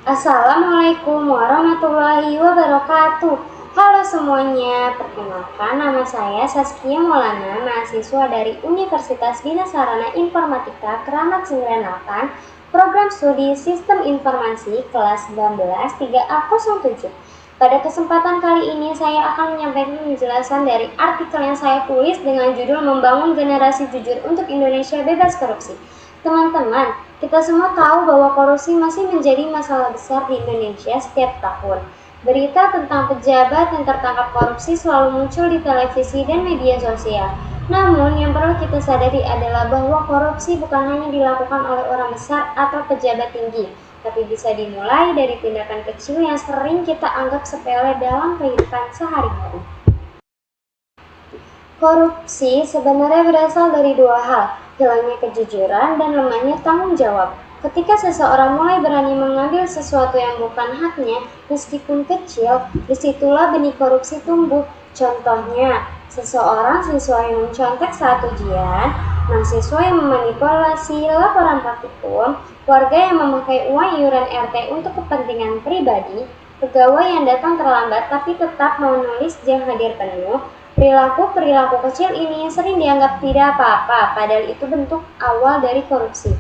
Assalamualaikum warahmatullahi wabarakatuh. Halo semuanya, perkenalkan nama saya Saskia Maulana, mahasiswa dari Universitas Dina Sarana Informatika Keramat 98, Program Studi Sistem Informasi kelas 19 3A07. Pada kesempatan kali ini saya akan menyampaikan penjelasan dari artikel yang saya tulis dengan judul Membangun Generasi Jujur untuk Indonesia Bebas Korupsi. Teman-teman, kita semua tahu bahwa korupsi masih menjadi masalah besar di Indonesia setiap tahun. Berita tentang pejabat yang tertangkap korupsi selalu muncul di televisi dan media sosial. Namun, yang perlu kita sadari adalah bahwa korupsi bukan hanya dilakukan oleh orang besar atau pejabat tinggi, tapi bisa dimulai dari tindakan kecil yang sering kita anggap sepele dalam kehidupan sehari-hari. Korupsi sebenarnya berasal dari dua hal, hilangnya kejujuran dan lemahnya tanggung jawab. Ketika seseorang mulai berani mengambil sesuatu yang bukan haknya, meskipun kecil, disitulah benih korupsi tumbuh. Contohnya, seseorang siswa yang mencontek saat ujian, mahasiswa yang memanipulasi laporan praktikum, warga yang memakai uang iuran RT untuk kepentingan pribadi, pegawai yang datang terlambat tapi tetap menulis jam hadir penuh. Perilaku-perilaku kecil ini sering dianggap tidak apa-apa, padahal itu bentuk awal dari korupsi.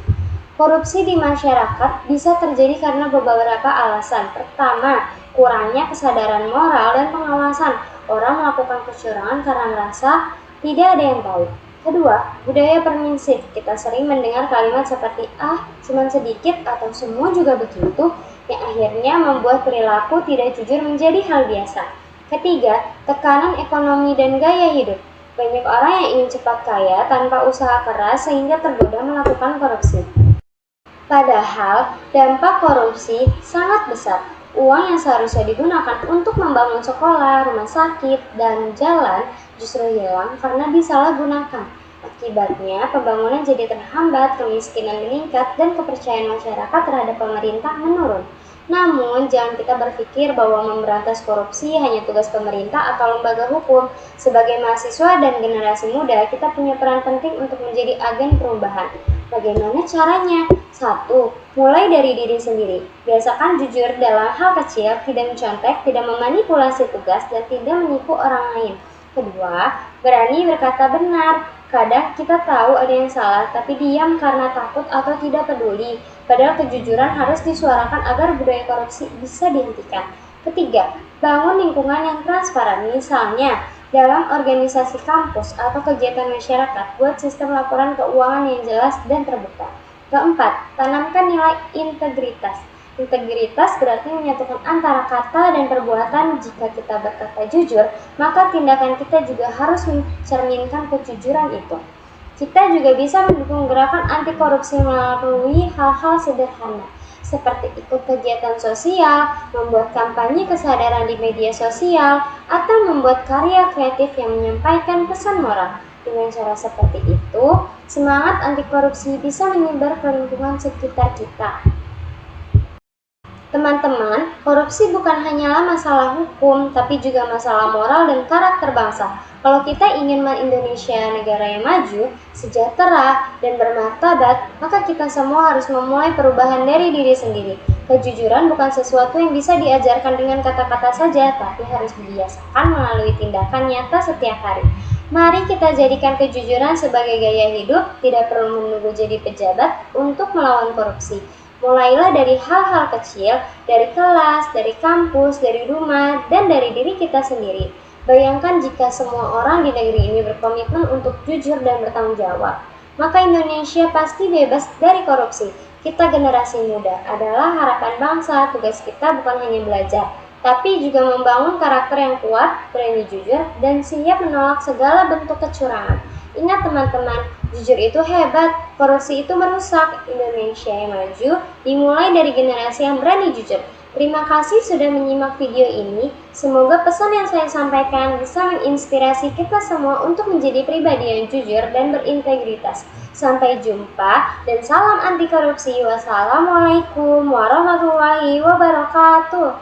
Korupsi di masyarakat bisa terjadi karena beberapa alasan. Pertama, kurangnya kesadaran moral dan pengawasan. Orang melakukan kecurangan karena merasa tidak ada yang tahu. Kedua, budaya permisif. Kita sering mendengar kalimat seperti cuman sedikit atau semua juga begitu, yang akhirnya membuat perilaku tidak jujur menjadi hal biasa. Ketiga, tekanan ekonomi dan gaya hidup. Banyak orang yang ingin cepat kaya tanpa usaha keras sehingga tergoda melakukan korupsi. Padahal, dampak korupsi sangat besar. Uang yang seharusnya digunakan untuk membangun sekolah, rumah sakit, dan jalan justru hilang karena disalahgunakan. Akibatnya, pembangunan jadi terhambat, kemiskinan meningkat, dan kepercayaan masyarakat terhadap pemerintah menurun. Namun, jangan kita berpikir bahwa memberantas korupsi hanya tugas pemerintah atau lembaga hukum. Sebagai mahasiswa dan generasi muda, kita punya peran penting untuk menjadi agen perubahan. Bagaimana caranya? 1. Mulai dari diri sendiri. Biasakan jujur dalam hal kecil, tidak mencontek, tidak memanipulasi tugas, dan tidak menipu orang lain. Kedua, berani berkata benar. Kadang kita tahu ada yang salah, tapi diam karena takut atau tidak peduli. Padahal kejujuran harus disuarakan agar budaya korupsi bisa dihentikan. Ketiga, bangun lingkungan yang transparan. Misalnya, dalam organisasi kampus atau kegiatan masyarakat, buat sistem laporan keuangan yang jelas dan terbuka. Keempat, tanamkan nilai integritas. Integritas berarti menyatukan antara kata dan perbuatan. Jika kita berkata jujur, maka tindakan kita juga harus mencerminkan kejujuran itu. Kita juga bisa mendukung gerakan anti korupsi melalui hal-hal sederhana, seperti ikut kegiatan sosial, membuat kampanye kesadaran di media sosial, atau membuat karya kreatif yang menyampaikan pesan moral. Dengan cara seperti itu, semangat anti korupsi bisa menyebar ke lingkungan sekitar kita. Teman-teman, korupsi bukan hanyalah masalah hukum, tapi juga masalah moral dan karakter bangsa. Kalau kita ingin Indonesia negara yang maju, sejahtera, dan bermartabat, maka kita semua harus memulai perubahan dari diri sendiri. Kejujuran bukan sesuatu yang bisa diajarkan dengan kata-kata saja, tapi harus dibiasakan melalui tindakan nyata setiap hari. Mari kita jadikan kejujuran sebagai gaya hidup, tidak perlu menunggu jadi pejabat untuk melawan korupsi. Mulailah dari hal-hal kecil, dari kelas, dari kampus, dari rumah, dan dari diri kita sendiri. Bayangkan jika semua orang di negeri ini berkomitmen untuk jujur dan bertanggung jawab, maka Indonesia pasti bebas dari korupsi. Kita generasi muda adalah harapan bangsa. Tugas kita bukan hanya belajar, tapi juga membangun karakter yang kuat, berani jujur, dan siap menolak segala bentuk kecurangan. Ingat teman-teman, jujur itu hebat, korupsi itu merusak. Indonesia yang maju dimulai dari generasi yang berani jujur. Terima kasih sudah menyimak video ini. Semoga pesan yang saya sampaikan bisa menginspirasi kita semua untuk menjadi pribadi yang jujur dan berintegritas. Sampai jumpa dan salam anti korupsi. Wassalamualaikum warahmatullahi wabarakatuh.